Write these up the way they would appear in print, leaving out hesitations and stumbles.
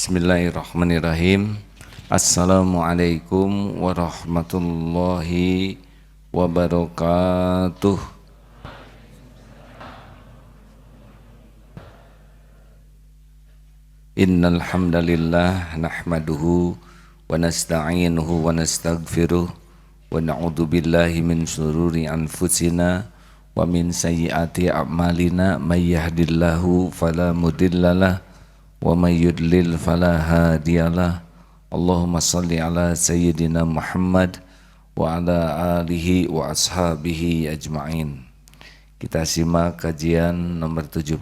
Bismillahirrahmanirrahim. Assalamualaikum warahmatullahi wabarakatuh. Innal hamdalillah nahmaduhu wa nasta'inuhu wa nastaghfiruh wa na'udzu billahi min shururi anfusina wa min sayyiati a'malina may yahdihillahu fala mudhillalah wa may yudlil fala hadiyalah. Allahumma salli ala sayyidina Muhammad wa ala alihi wa ashabihi ajma'in. Kita simak kajian nomor 76.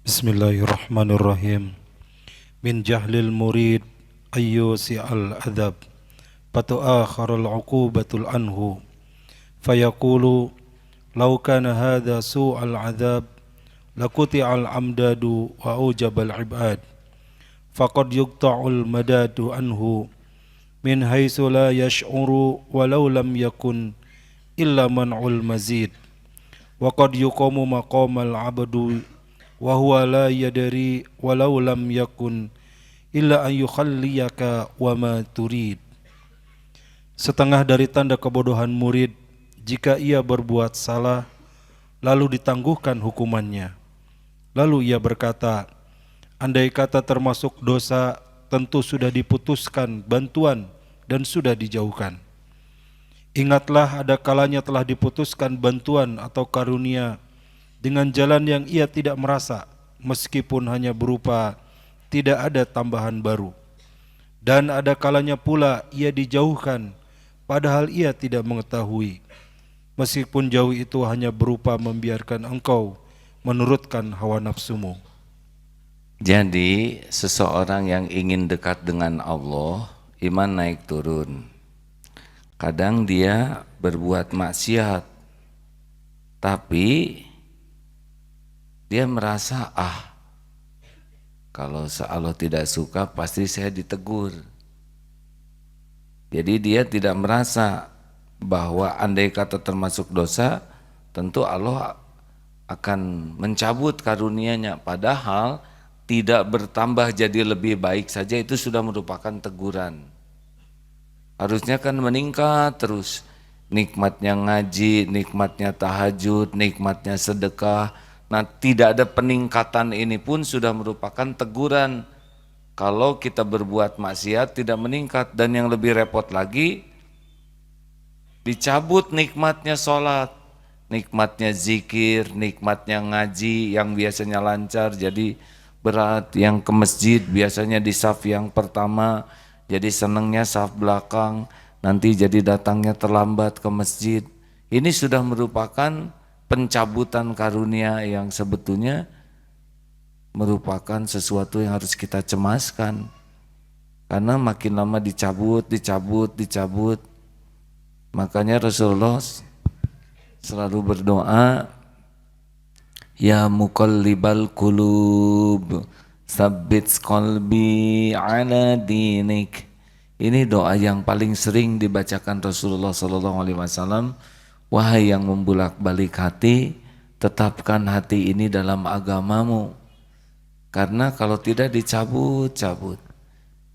Bismillahirrahmanirrahim. Min jahlil murid ayyusi al-adab fatu'akharul uqubatul anhu fayaqulu law kana hadha su'al adab lakuti'al amdadu wa ujabal ibad faqad yuqta'ul madadu anhu min haitsu la yash'uru walau lam yakun illa man'ul mazid wa qad yuqamu maqamal abdu wa huwa la yadri walau lam yakun illa an yukhalliyaka wa ma turid. Setengah dari tanda kebodohan murid jika ia berbuat salah lalu ditangguhkan hukumannya. Lalu ia berkata, andai kata termasuk dosa, tentu sudah diputuskan bantuan dan sudah dijauhkan. Ingatlah ada kalanya telah diputuskan bantuan atau karunia dengan jalan yang ia tidak merasa, meskipun hanya berupa tidak ada tambahan baru. Dan ada kalanya pula ia dijauhkan, padahal ia tidak mengetahui, meskipun jauh itu hanya berupa membiarkan engkau menurutkan hawa nafsumu. Jadi seseorang yang ingin dekat dengan Allah, iman naik turun. Kadang dia berbuat maksiat, tapi dia merasa kalau Allah tidak suka pasti saya ditegur. Jadi dia tidak merasa bahwa andai kata termasuk dosa, tentu Allah akan mencabut karunia-Nya, padahal tidak bertambah jadi lebih baik saja itu sudah merupakan teguran. Harusnya kan meningkat terus, nikmatnya ngaji, nikmatnya tahajud, nikmatnya sedekah. Nah, tidak ada peningkatan ini pun sudah merupakan teguran. Kalau kita berbuat maksiat tidak meningkat, dan yang lebih repot lagi dicabut nikmatnya sholat, nikmatnya zikir, nikmatnya ngaji yang biasanya lancar jadi berat, yang ke masjid biasanya di saf yang pertama jadi senangnya saf belakang, nanti jadi datangnya terlambat ke masjid. Ini sudah merupakan pencabutan karunia yang sebetulnya merupakan sesuatu yang harus kita cemaskan, karena makin lama dicabut. Makanya Rasulullah selalu berdoa, ya muqallibal qulub tsabbit qalbi ala dinik. Ini doa yang paling sering dibacakan Rasulullah SAW. Wahai yang membulak-balik hati, tetapkan hati ini dalam agamamu, karena kalau tidak dicabut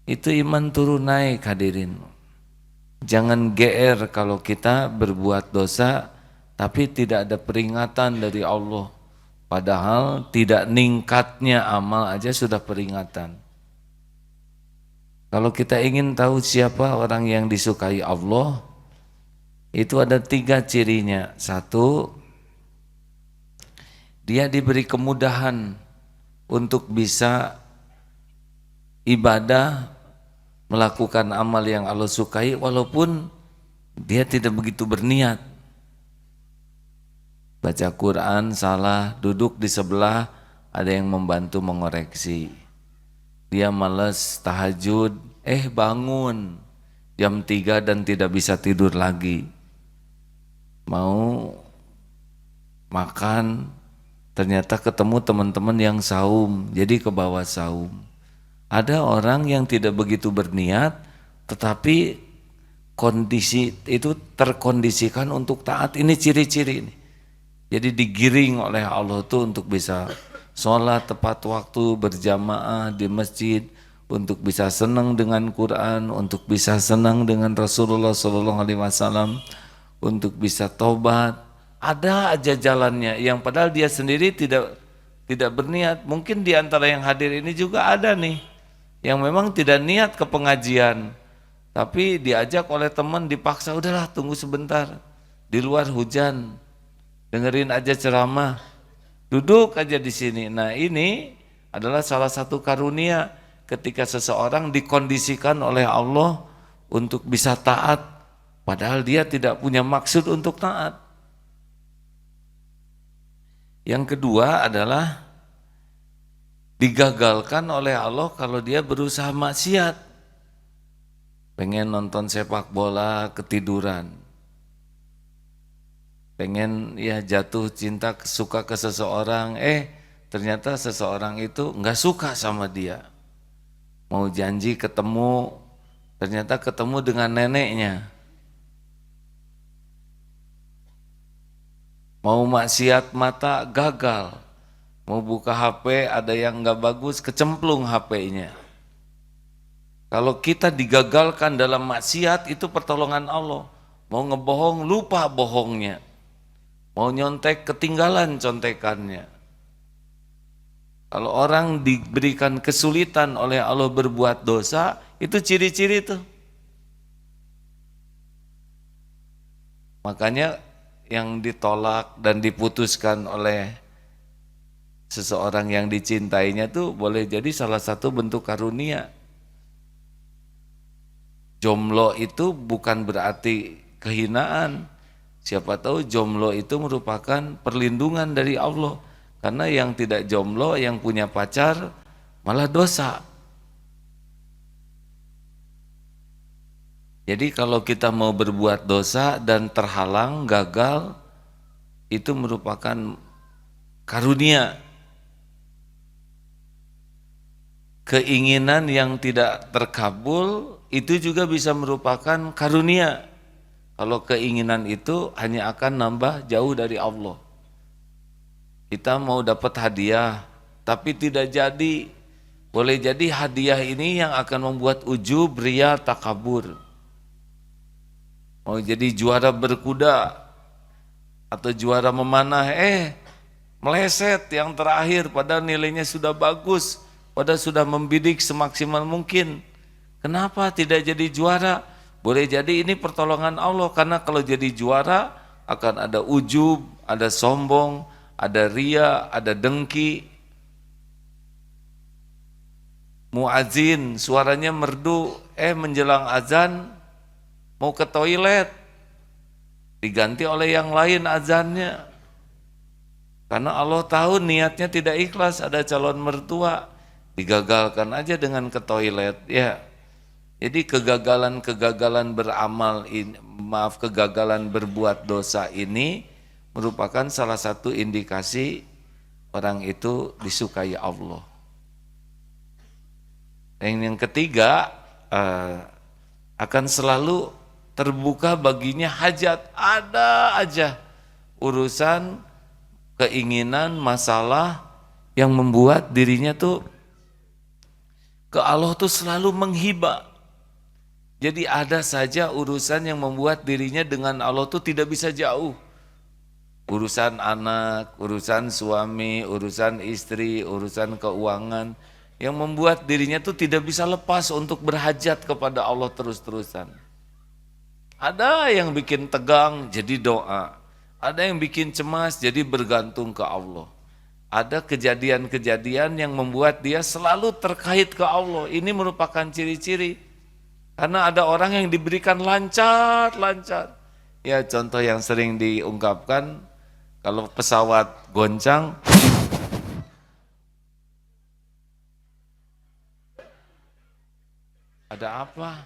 itu iman turun naik. Hadirin, jangan GR kalau kita berbuat dosa tapi tidak ada peringatan dari Allah, padahal tidak ningkatnya amal aja sudah peringatan. Kalau kita ingin tahu siapa orang yang disukai Allah, itu ada 3 cirinya. 1, dia diberi kemudahan untuk bisa ibadah, melakukan amal yang Allah sukai walaupun dia tidak begitu berniat. Baca Quran salah, duduk di sebelah ada yang membantu mengoreksi. Dia malas tahajud, bangun jam 3 dan tidak bisa tidur lagi. Mau makan, ternyata ketemu teman-teman yang saum, jadi ke bawah saum. Ada orang yang tidak begitu berniat, tetapi kondisi itu terkondisikan untuk taat. Ini ciri-ciri ini. Jadi digiring oleh Allah tuh untuk bisa sholat tepat waktu berjamaah di masjid, untuk bisa senang dengan Quran, untuk bisa senang dengan Rasulullah SAW, untuk bisa tobat. Ada aja jalannya yang padahal dia sendiri tidak berniat. Mungkin di antara yang hadir ini juga ada nih yang memang tidak niat ke pengajian, tapi diajak oleh teman, dipaksa, udahlah tunggu sebentar, di luar hujan, dengerin aja ceramah, duduk aja di sini. Nah ini adalah salah satu karunia ketika seseorang dikondisikan oleh Allah untuk bisa taat, padahal dia tidak punya maksud untuk taat. Yang kedua adalah digagalkan oleh Allah kalau dia berusaha maksiat. Pengen nonton sepak bola ketiduran. Pengen ya jatuh cinta suka ke seseorang, ternyata seseorang itu enggak suka sama dia. Mau janji ketemu, ternyata ketemu dengan neneknya. Mau maksiat mata gagal, mau buka HP ada yang nggak bagus kecemplung HP-nya. Kalau kita digagalkan dalam maksiat itu pertolongan Allah. Mau ngebohong lupa bohongnya, mau nyontek ketinggalan contekannya. Kalau orang diberikan kesulitan oleh Allah berbuat dosa, itu ciri-ciri tuh. Makanya yang ditolak dan diputuskan oleh seseorang yang dicintainya tuh boleh jadi salah satu bentuk karunia. Jomblo itu bukan berarti kehinaan. Siapa tahu jomblo itu merupakan perlindungan dari Allah. Karena yang tidak jomblo, yang punya pacar malah dosa. Jadi kalau kita mau berbuat dosa dan terhalang, gagal, itu merupakan karunia. Keinginan yang tidak terkabul itu juga bisa merupakan karunia. Kalau keinginan itu hanya akan nambah jauh dari Allah. Kita mau dapat hadiah, tapi tidak jadi. Boleh jadi hadiah ini yang akan membuat ujub, ria, takabur. Mau jadi juara berkuda atau juara memanah, meleset yang terakhir padahal nilainya sudah bagus, padahal sudah membidik semaksimal mungkin. Kenapa tidak jadi juara? Boleh jadi ini pertolongan Allah, karena kalau jadi juara akan ada ujub, ada sombong, ada ria, ada dengki. Muazin suaranya merdu, menjelang azan mau ke toilet, diganti oleh yang lain azannya. Karena Allah tahu niatnya tidak ikhlas, ada calon mertua, digagalkan aja dengan ke toilet, ya. Jadi kegagalan beramal ini, kegagalan berbuat dosa ini merupakan salah satu indikasi orang itu disukai Allah. Yang ketiga, akan selalu terbuka baginya hajat, ada aja urusan, keinginan, masalah yang membuat dirinya tuh ke Allah tuh selalu menghibah. Jadi ada saja urusan yang membuat dirinya dengan Allah tuh tidak bisa jauh. Urusan anak, urusan suami, urusan istri, urusan keuangan yang membuat dirinya tuh tidak bisa lepas untuk berhajat kepada Allah terus-terusan. Ada yang bikin tegang jadi doa, ada yang bikin cemas jadi bergantung ke Allah. Ada kejadian-kejadian yang membuat dia selalu terkait ke Allah. Ini merupakan ciri-ciri. Karena ada orang yang diberikan lancar. Ya contoh yang sering diungkapkan, kalau pesawat goncang, ada apa?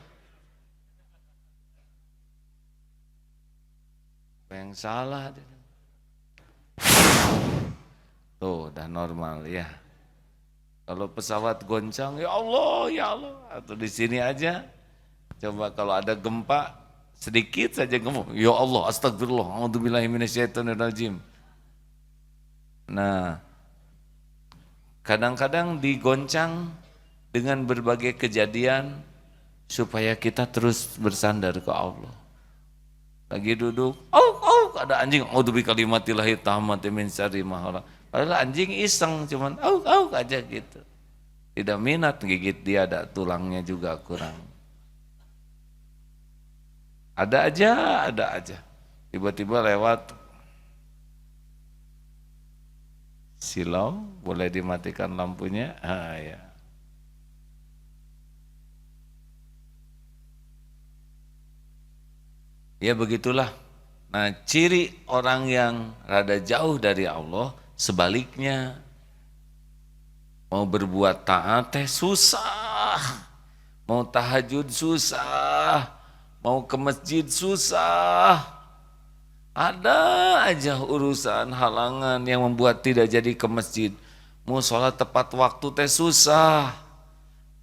Apa yang salah? Tuh udah normal ya. Kalau pesawat goncang, ya Allah, atau di sini aja. Coba kalau ada gempa sedikit saja gempa, ya Allah, astagfirullah, a'udzubillahi minasyaitonirrajim. Nah, kadang-kadang digoncang dengan berbagai kejadian supaya kita terus bersandar ke Allah. Lagi duduk, ada anjing, auzubi kalimatillahi tammati min syarri ma khalaq. Padahal anjing iseng, cuman aja gitu. Tidak minat gigit dia, ada tulangnya juga kurang. Ada aja. Tiba-tiba lewat silau, boleh dimatikan lampunya. Ya. Ya begitulah. Nah, ciri orang yang rada jauh dari Allah, sebaliknya mau berbuat taat teh susah, mau tahajud susah, mau ke masjid susah. Ada aja urusan halangan yang membuat tidak jadi ke masjid. Mau sholat tepat waktu teh susah,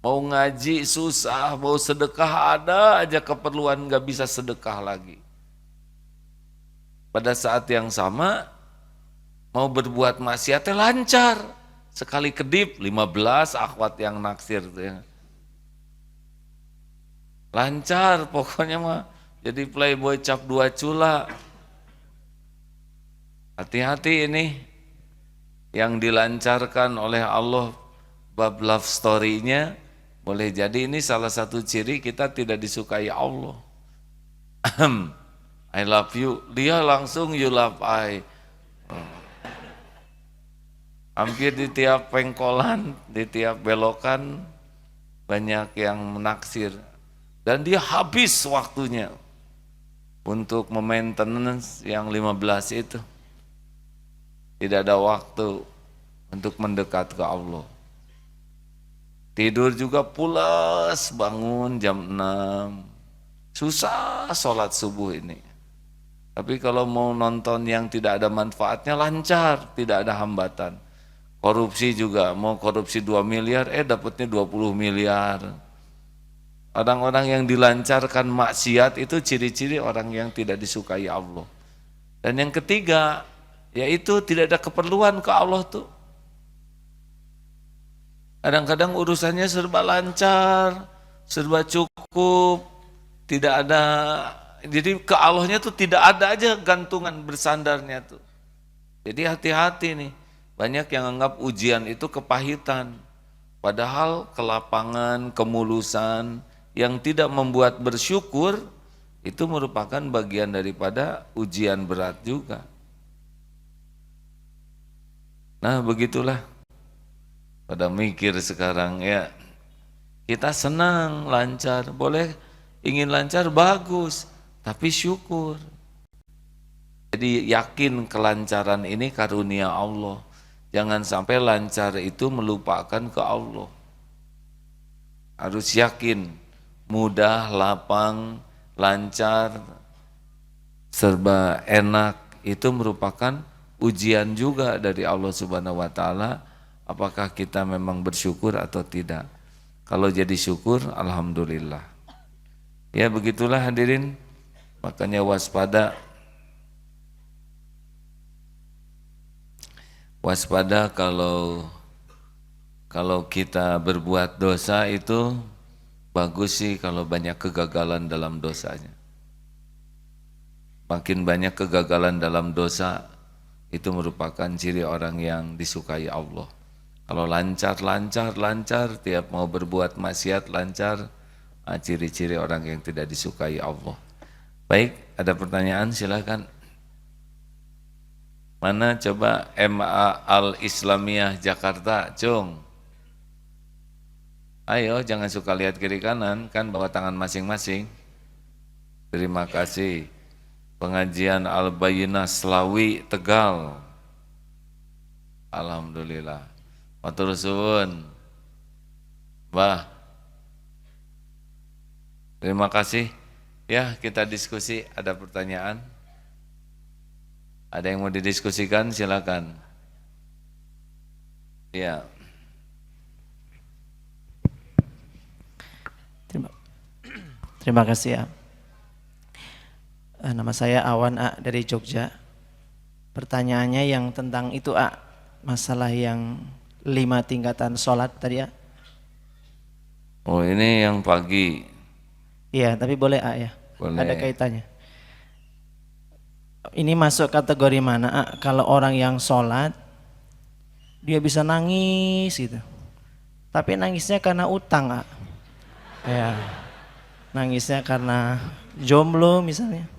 mau ngaji susah, mau sedekah ada aja keperluan gak bisa sedekah lagi. Pada saat yang sama mau berbuat maksiat teh lancar. Sekali kedip 15 akhwat yang naksir tuh ya. Lancar pokoknya mah, jadi playboy cap 2 cula. Hati-hati ini yang dilancarkan oleh Allah bab love story-nya, boleh jadi ini salah satu ciri kita tidak disukai Allah. I love you, dia langsung you love I. Hampir di tiap pengkolan, di tiap belokan banyak yang menaksir. Dan dia habis waktunya untuk maintenance yang 15 itu. Tidak ada waktu untuk mendekat ke Allah. Tidur juga pulas, bangun jam 6. Susah sholat subuh ini. Tapi kalau mau nonton yang tidak ada manfaatnya lancar, tidak ada hambatan. Korupsi juga, mau korupsi 2 miliar, dapatnya 20 miliar. Orang-orang yang dilancarkan maksiat itu ciri-ciri orang yang tidak disukai Allah. Dan yang ketiga, yaitu tidak ada keperluan ke Allah tuh. Kadang-kadang urusannya serba lancar, serba cukup, tidak ada, jadi ke Allahnya tuh tidak ada aja gantungan bersandarnya tuh. Jadi hati-hati nih. Banyak yang anggap ujian itu kepahitan, padahal kelapangan, kemulusan yang tidak membuat bersyukur itu merupakan bagian daripada ujian berat juga. Nah begitulah, pada mikir sekarang ya, kita senang lancar, boleh ingin lancar bagus, tapi syukur. Jadi yakin kelancaran ini karunia Allah. Jangan sampai lancar itu melupakan ke Allah. Harus yakin, mudah, lapang, lancar, serba enak, itu merupakan ujian juga dari Allah Subhanahu wa taala, apakah kita memang bersyukur atau tidak. Kalau jadi syukur, alhamdulillah. Ya begitulah hadirin, makanya waspada. Waspada kalau kita berbuat dosa itu bagus sih kalau banyak kegagalan dalam dosanya. Makin banyak kegagalan dalam dosa itu merupakan ciri orang yang disukai Allah. Kalau lancar, tiap mau berbuat maksiat lancar, ciri-ciri orang yang tidak disukai Allah. Baik, ada pertanyaan silakan. Mana coba MA Al Islamiyah Jakarta, Cung. Ayo jangan suka lihat kiri kanan, kan bawa tangan masing-masing. Terima kasih. Pengajian Al Bayyinah Slawi Tegal. Alhamdulillah. Matur suwun. Mbah. Terima kasih. Ya, kita diskusi, ada pertanyaan? Ada yang mau didiskusikan, silakan. Ya. Terima kasih ya. Nama saya Awan A dari Jogja. Pertanyaannya yang tentang itu A, masalah yang 5 tingkatan sholat tadi ya. Oh ini yang pagi. Iya, tapi boleh A ya. Boleh. Ada kaitannya. Ini masuk kategori mana A? Kalau orang yang sholat dia bisa nangis gitu. Tapi nangisnya karena utang A. Ya. Nangisnya karena jomblo misalnya.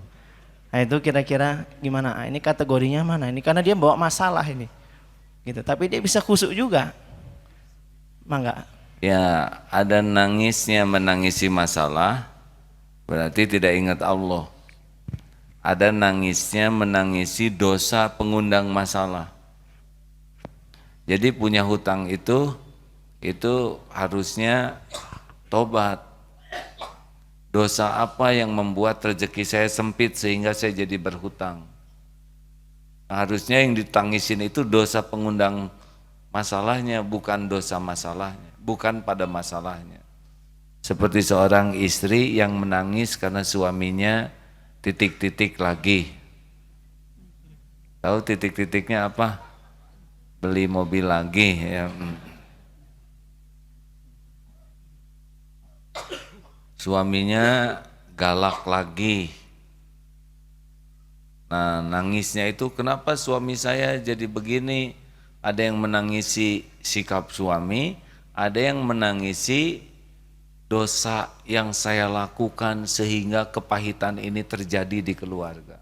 Nah itu kira-kira gimana A? Ini kategorinya mana? Ini karena dia bawa masalah ini. Gitu. Tapi dia bisa khusyuk juga. Mangga. Ya, ada nangisnya menangisi masalah, berarti tidak ingat Allah. Ada nangisnya menangisi dosa pengundang masalah. Jadi punya hutang itu harusnya tobat. Dosa apa yang membuat rezeki saya sempit sehingga saya jadi berhutang? Harusnya yang ditangisin itu dosa pengundang masalahnya, bukan dosa masalahnya, bukan pada masalahnya. Seperti seorang istri yang menangis karena suaminya titik-titik lagi. Tahu titik-titiknya apa? Beli mobil lagi ya. Suaminya galak lagi. Nah, nangisnya itu kenapa suami saya jadi begini? Ada yang menangisi sikap suami, ada yang menangisi dosa yang saya lakukan sehingga kepahitan ini terjadi di keluarga.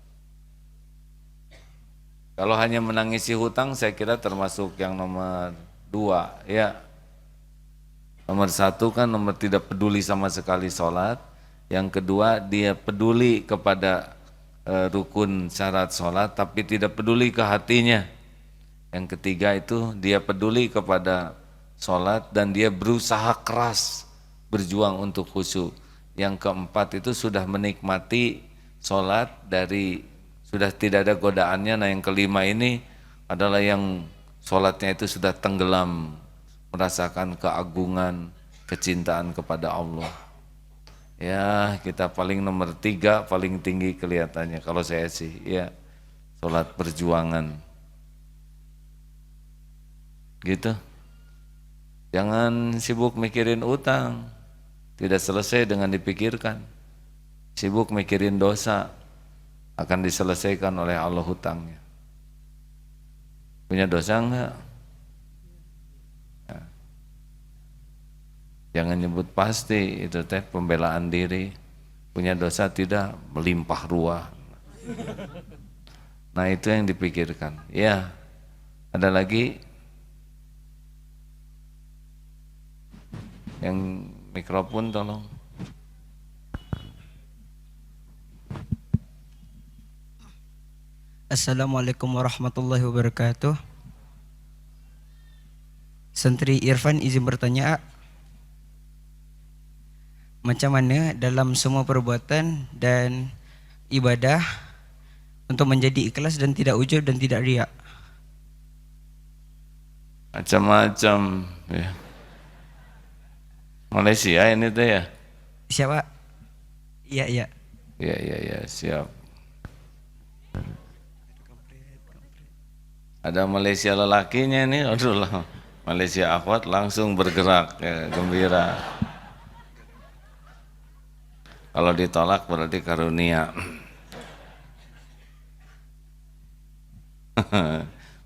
Kalau hanya menangisi hutang, saya kira termasuk yang nomor 2 ya. Nomor 1 kan nomor tidak peduli sama sekali sholat. Yang kedua dia peduli kepada rukun syarat sholat tapi tidak peduli ke hatinya. Yang ketiga itu dia peduli kepada sholat dan dia berusaha keras berjuang untuk khusyuk. Yang keempat itu sudah menikmati sholat dari sudah tidak ada godaannya. Nah yang kelima ini adalah yang sholatnya itu sudah tenggelam merasakan keagungan, kecintaan kepada Allah. Ya kita paling nomor 3 paling tinggi kelihatannya kalau saya sih ya sholat perjuangan gitu. Jangan sibuk mikirin utang, tidak selesai dengan dipikirkan. Sibuk mikirin dosa, akan diselesaikan oleh Allah hutangnya. Punya dosa enggak? Ya. Jangan nyebut pasti, itu teh pembelaan diri. Punya dosa tidak, melimpah ruah. Nah itu yang dipikirkan. Ya, ada lagi yang mikrofon tolong. Assalamualaikum warahmatullahi wabarakatuh. Santri Irfan izin bertanya, macam mana dalam semua perbuatan dan ibadah untuk menjadi ikhlas dan tidak ujub dan tidak riak? Macam-macam ya. Malaysia ini tuh ya? Siapa? Iya, iya. Iya, siap. Ada Malaysia lelakinya nih, aduh lah. Malaysia akhwat langsung bergerak, ya, gembira. Kalau ditolak berarti karunia.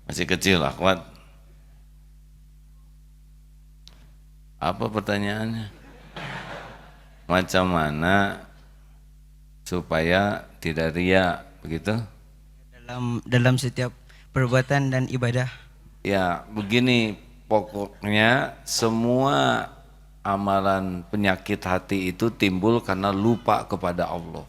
Masih kecil akhwat. Apa pertanyaannya? Macam mana supaya tidak riya, begitu? Dalam setiap perbuatan dan ibadah. Ya, begini pokoknya semua amalan penyakit hati itu timbul karena lupa kepada Allah.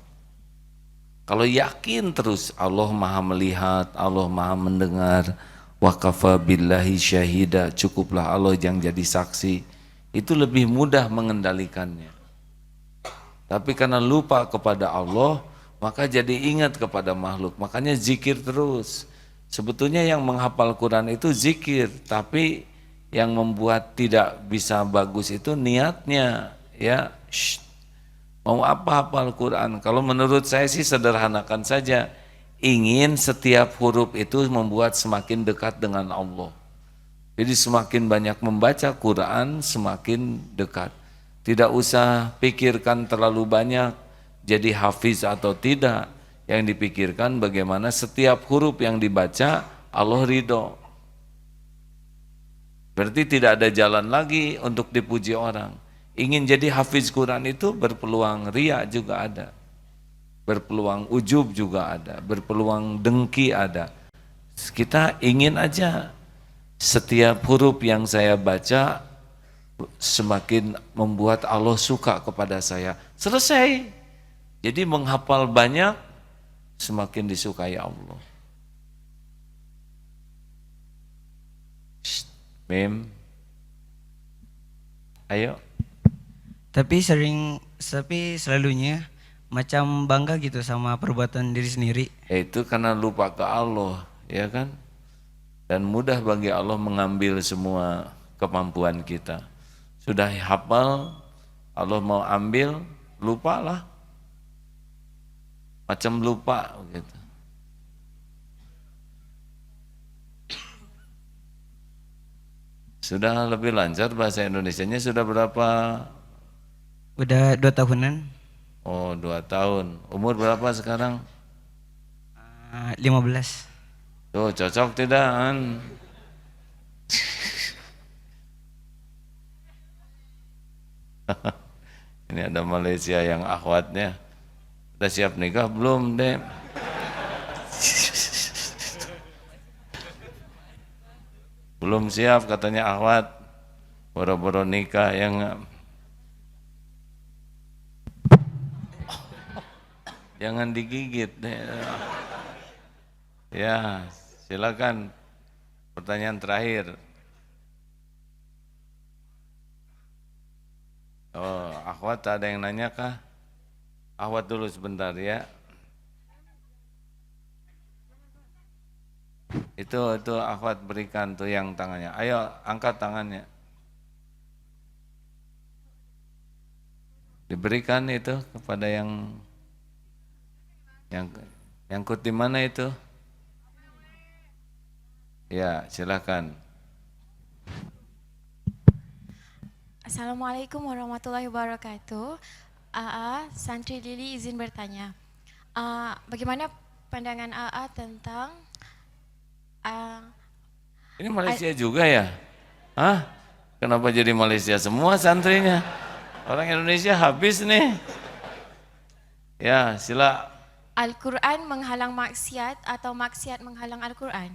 Kalau yakin terus Allah Maha melihat, Allah Maha mendengar, wa kafa billahi syahida, cukuplah Allah yang jadi saksi. Itu lebih mudah mengendalikannya. Tapi karena lupa kepada Allah, maka jadi ingat kepada makhluk. Makanya zikir terus. Sebetulnya yang menghafal Quran itu zikir, tapi yang membuat tidak bisa bagus itu niatnya. Ya, mau apa hafal Quran? Kalau menurut saya sih sederhanakan saja. Ingin setiap huruf itu membuat semakin dekat dengan Allah. Jadi semakin banyak membaca Quran, semakin dekat. Tidak usah pikirkan terlalu banyak jadi hafiz atau tidak. Yang dipikirkan bagaimana setiap huruf yang dibaca Allah ridho. Berarti tidak ada jalan lagi untuk dipuji orang. Ingin jadi hafiz Quran itu berpeluang ria juga ada. Berpeluang ujub juga ada. Berpeluang dengki ada. Kita ingin aja setiap huruf yang saya baca semakin membuat Allah suka kepada saya. Selesai. Jadi menghafal banyak semakin disukai Allah. Mim. Ayo. Tapi selalunya macam bangga gitu sama perbuatan diri sendiri. Itu karena lupa ke Allah, ya kan? Dan mudah bagi Allah mengambil semua kemampuan kita. Sudah hafal, Allah mau ambil, lupalah. Macam lupa gitu. Sudah lebih lancar bahasa Indonesianya sudah berapa? Udah 2 tahunan. Oh, 2 tahun. Umur berapa sekarang? 15. Tuh, cocok tidak, An? Ini ada Malaysia yang akhwatnya. Udah siap nikah belum, Dek? Belum siap katanya akhwat. Boro-boro nikah yang jangan digigit, Dek. Ya, silakan. Pertanyaan terakhir. Oh, akhwat ada yang nanya kah? Akhwat dulu sebentar ya. Itu akhwat berikan tuh yang tangannya. Ayo angkat tangannya. Diberikan itu kepada yang nyangkut di mana itu? Ya, silakan. Assalamualaikum warahmatullahi wabarakatuh. Santri Lili izin bertanya. Bagaimana pandangan tentang Ini Malaysia juga ya? Hah? Kenapa jadi Malaysia semua santrinya? Orang Indonesia habis nih. Ya, sila. Al-Quran menghalang maksiat atau maksiat menghalang Al-Quran?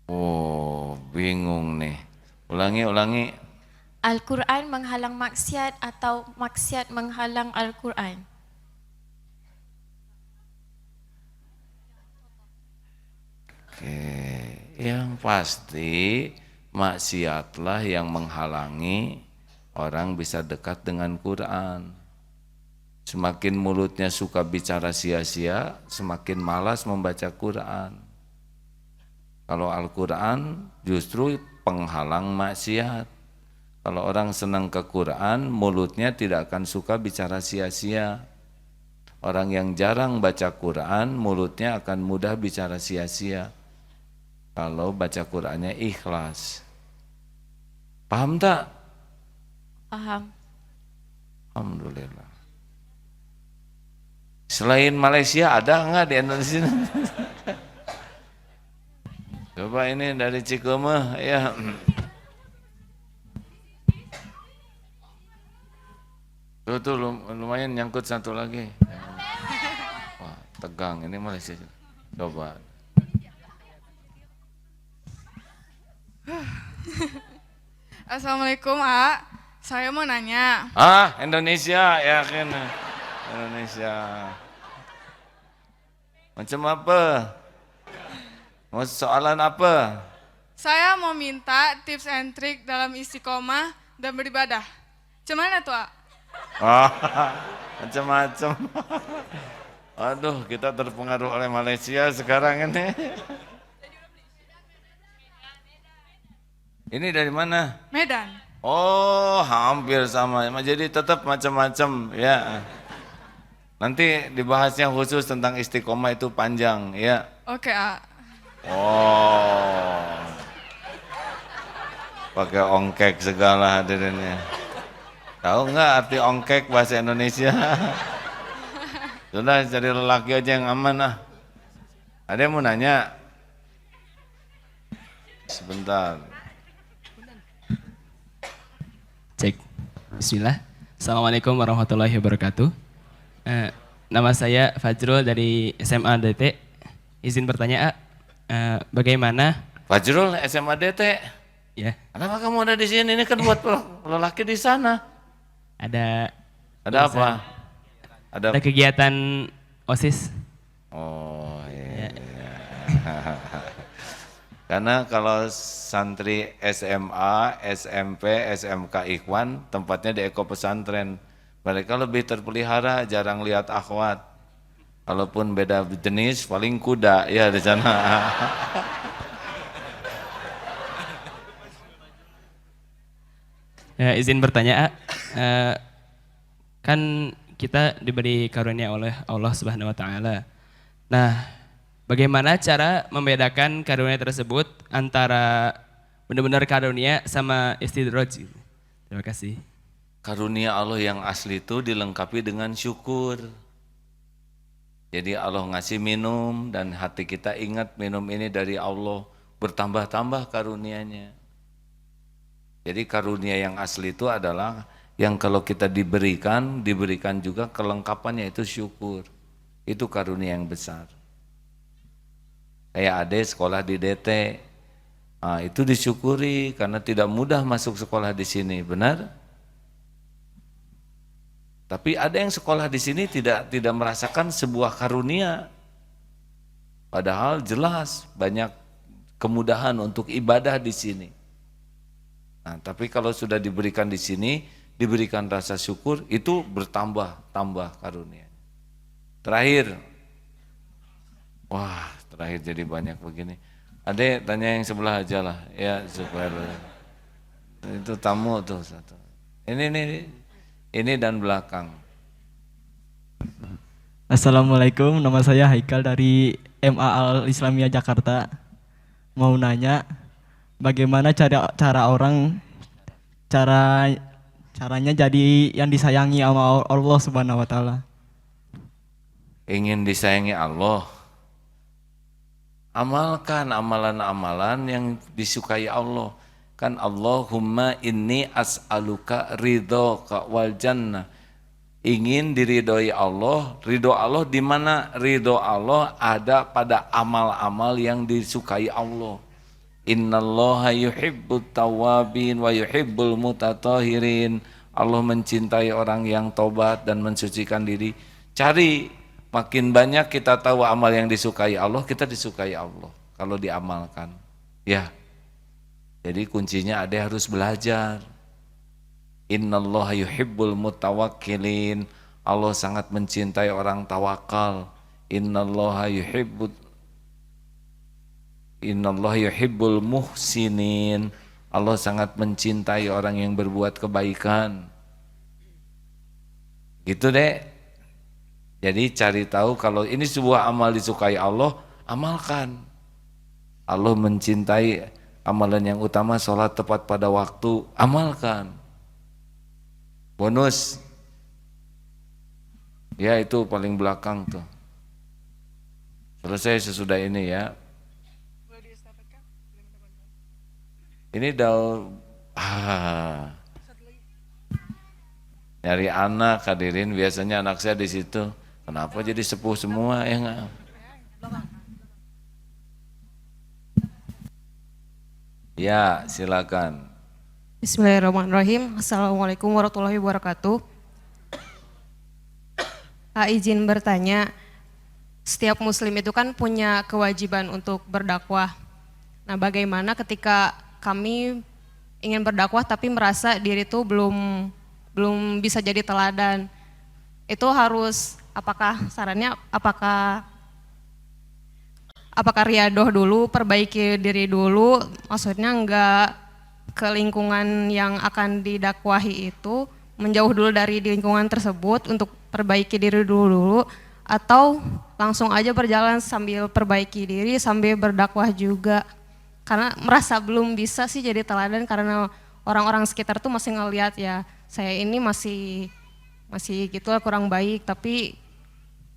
Oh, bingung nih. Ulangi. Al-Quran menghalang maksiat atau maksiat menghalang Al-Quran? Oke, yang pasti maksiatlah yang menghalangi orang bisa dekat dengan Quran. Semakin mulutnya suka bicara sia-sia, semakin malas membaca Quran. Kalau Al-Quran justru penghalang maksiat. Kalau orang senang ke Quran, mulutnya tidak akan suka bicara sia-sia. Orang yang jarang baca Quran, mulutnya akan mudah bicara sia-sia. Kalau baca Qurannya ikhlas. Paham tak? Paham. Alhamdulillah. Selain Malaysia ada enggak di Indonesia? Coba ini dari Cikumah ya. Tuh lumayan nyangkut satu lagi. Wah, tegang ini Malaysia. Coba. Assalamualaikum, saya mau nanya. Indonesia, yakin. Indonesia. Macam apa? Mau soalan apa? Saya mau minta tips and trick dalam istiqomah dan beribadah. Cuman tuh, Macam-macam. Aduh, kita terpengaruh oleh Malaysia sekarang ini. Ini dari mana? Medan. Oh, hampir sama. Jadi tetap macam-macam ya. Nanti dibahasnya khusus tentang istiqomah itu panjang ya. Oke, Oh. Pakai ongkek segala hadirinnya. Tahu nggak arti ongkek bahasa Indonesia? Sudah cari lelaki aja yang aman ah. Ada yang mau nanya? Sebentar. Cek. Bismillah. Assalamualaikum warahmatullahi wabarakatuh. Nama saya Fajrul dari SMA DT. Izin bertanya, bagaimana? Fajrul SMA DT. Ya, Kenapa kamu ada di sini? Ini kan buat lelaki di sana. ada Apa? ada kegiatan OSIS. Oh iya. Karena kalau santri SMA, SMP, SMK Ikhwan tempatnya di Eko Pesantren. Mereka lebih terpelihara, jarang lihat akhwat. Kalaupun beda jenis paling kuda ya di sana. Izin bertanya, kan kita diberi karunia oleh Allah Subhanahu wa taala. Nah, bagaimana cara membedakan karunia tersebut antara benar-benar karunia sama istidraj? Terima kasih. Karunia Allah yang asli itu dilengkapi dengan syukur. Jadi Allah ngasih minum dan hati kita ingat minum ini dari Allah, bertambah-tambah karunianya. Jadi karunia yang asli itu adalah yang kalau kita diberikan juga kelengkapannya itu syukur. Itu karunia yang besar. Kayak Ade sekolah di DT, itu disyukuri karena tidak mudah masuk sekolah di sini, benar? Tapi ada yang sekolah di sini tidak merasakan sebuah karunia. Padahal jelas banyak kemudahan untuk ibadah di sini. Nah, tapi kalau sudah diberikan di sini, diberikan rasa syukur, itu bertambah karunia. Terakhir, terakhir jadi banyak begini. Ade tanya yang sebelah aja lah, ya supaya itu tamu tuh satu. Ini dan belakang. Assalamualaikum, nama saya Haikal dari MA Al Islamiyah Jakarta. Mau nanya, bagaimana caranya jadi yang disayangi sama Allah Subhanahu wa taala? Ingin disayangi Allah, amalkan amalan-amalan yang disukai Allah. Kan Allahumma inni as'aluka ridhoka wal jannah. Ingin diridhoi Allah, ridho Allah di mana? Ridho Allah ada pada amal-amal yang disukai Allah. Innallaha yuhibbut tawwabin wa yuhibbul mutatahhirin. Allah mencintai orang yang tobat dan mensucikan diri. Cari, makin banyak kita tahu amal yang disukai Allah, kita disukai Allah kalau diamalkan. Ya. Jadi kuncinya ada harus belajar. Innallaha yuhibbul mutawakkilin. Allah sangat mencintai orang tawakal. Innallaha yuhibbul muhsinin. Allah sangat mencintai orang yang berbuat kebaikan. Gitu deh. Jadi cari tahu kalau ini sebuah amal disukai Allah, amalkan. Allah mencintai amalan yang utama sholat tepat pada waktu, amalkan. Bonus, ya itu paling belakang tuh. Selesai sesudah ini ya. Ini nyari anak hadirin, biasanya anak saya di situ. Kenapa jadi sepuh semua ya enggak? Ya, silakan. Bismillahirrahmanirrahim. Assalamualaikum warahmatullahi wabarakatuh. Izin bertanya, setiap muslim itu kan punya kewajiban untuk berdakwah. Nah, bagaimana ketika kami ingin berdakwah tapi merasa diri itu belum bisa jadi teladan? Itu harus apakah riadoh dulu, perbaiki diri dulu, maksudnya enggak ke lingkungan yang akan didakwahi itu, menjauh dulu dari lingkungan tersebut untuk perbaiki diri dulu, atau langsung aja berjalan sambil perbaiki diri sambil berdakwah juga. karena merasa belum bisa sih jadi teladan karena orang-orang sekitar tuh masih ngelihat ya saya ini masih gitu lah kurang baik, tapi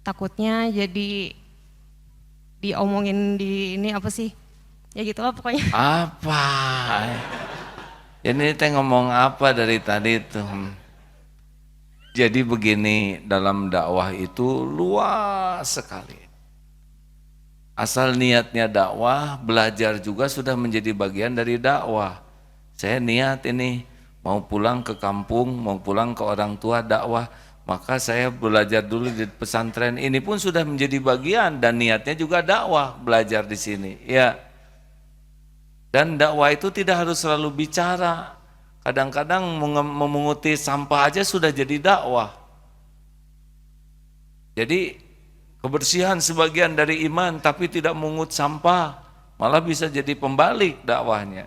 takutnya jadi diomongin di ini apa sih ya gitulah pokoknya. Apa? Ini teh ngomong apa dari tadi tuh? Jadi begini, dalam dakwah itu luas sekali. Asal niatnya dakwah, belajar juga sudah menjadi bagian dari dakwah. Saya niat ini mau pulang ke kampung, mau pulang ke orang tua dakwah, maka saya belajar dulu di pesantren. Ini pun sudah menjadi bagian dan niatnya juga dakwah, belajar di sini. Ya. Dan dakwah itu tidak harus selalu bicara. Kadang-kadang memunguti sampah aja sudah jadi dakwah. Jadi kebersihan sebagian dari iman, tapi tidak mengut sampah, malah bisa jadi pembalik dakwahnya.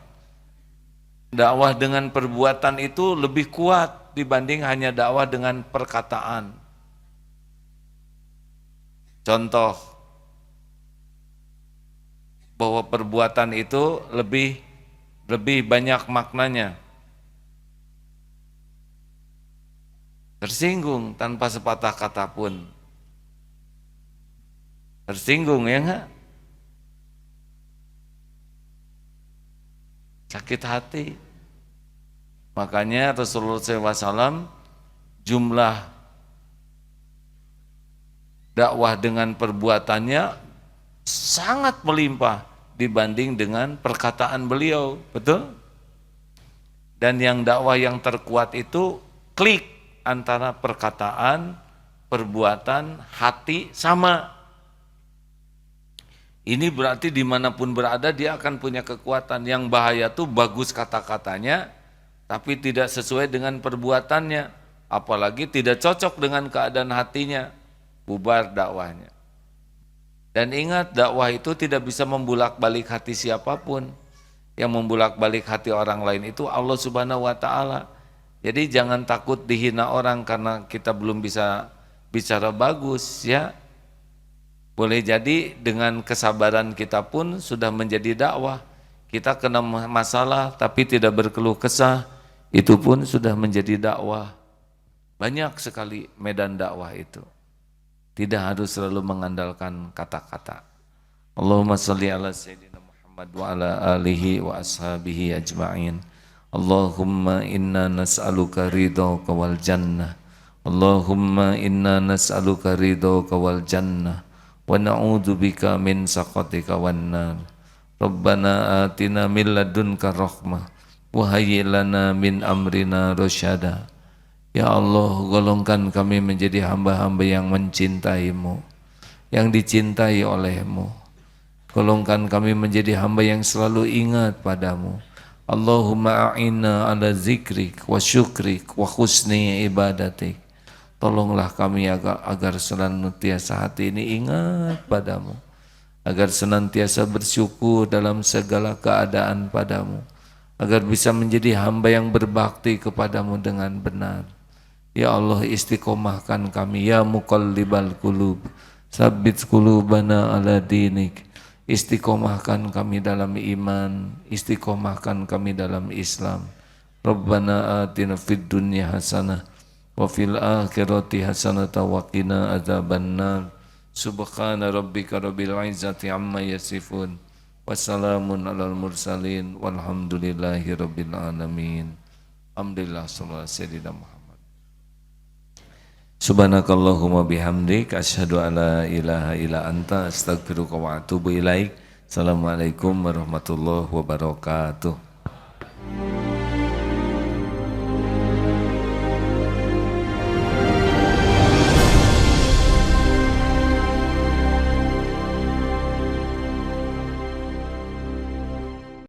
Dakwah dengan perbuatan itu lebih kuat dibanding hanya dakwah dengan perkataan. Contoh, bahwa perbuatan itu lebih banyak maknanya. Tersinggung tanpa sepatah kata pun. Tersinggung ya enggak? Sakit hati. Makanya Rasulullah SAW jumlah dakwah dengan perbuatannya sangat melimpah dibanding dengan perkataan beliau, betul? Dan yang dakwah yang terkuat itu klik antara perkataan, perbuatan, hati sama. Ini berarti dimanapun berada dia akan punya kekuatan. Yang bahaya tuh bagus kata-katanya, tapi tidak sesuai dengan perbuatannya, apalagi tidak cocok dengan keadaan hatinya, bubar dakwahnya. Dan ingat, dakwah itu tidak bisa membulak-balik hati siapapun. Yang membulak-balik hati orang lain itu Allah Subhanahu wa Ta'ala. Jadi jangan takut dihina orang karena kita belum bisa bicara bagus ya. Boleh jadi dengan kesabaran kita pun sudah menjadi dakwah. Kita kena masalah tapi tidak berkeluh kesah, itu pun sudah menjadi dakwah. Banyak sekali medan dakwah itu. Tidak harus selalu mengandalkan kata-kata. Allahumma sholli ala sayyidina Muhammad wa ala alihi wa ashabihi ajma'in. Allahumma inna nas'aluka ridhaka wal jannah. Allahumma inna nas'aluka ridhaka wal jannah wa na'udzubika min sakhatika wan nar. Rabbana atina min ladunka rahmah wa hayyi lana min amrina rasyada. Ya Allah, golongkan kami menjadi hamba-hamba yang mencintaimu, yang dicintai olehmu. Golongkan kami menjadi hamba yang selalu ingat padamu. Allahumma a'inna ala zikrik wa syukrik wa husni ibadatik. Tolonglah kami agar senantiasa hati ini ingat padamu, agar senantiasa bersyukur dalam segala keadaan padamu, agar bisa menjadi hamba yang berbakti kepadamu dengan benar. Ya Allah, istiqomahkan kami, ya muqallibal qulub, sabbit qulubana ala dinik. Istiqomahkan kami dalam iman, istiqomahkan kami dalam Islam. Rabbana atina fid dunya hasanah wa fil akhirati hasanah wa qina adzabannar. Subhana rabbika rabbil izzati amma yasifun. Wassalamun alal mursalin walhamdulillahi rabbil alamin. Alhamdulillah sallallahu alaihi wasallam. Subhanakallahumma bihamdik asyhadu an la ilaha illa anta astaghfiruka wa atubu ilaik. Assalamualaikum warahmatullahi wabarakatuh.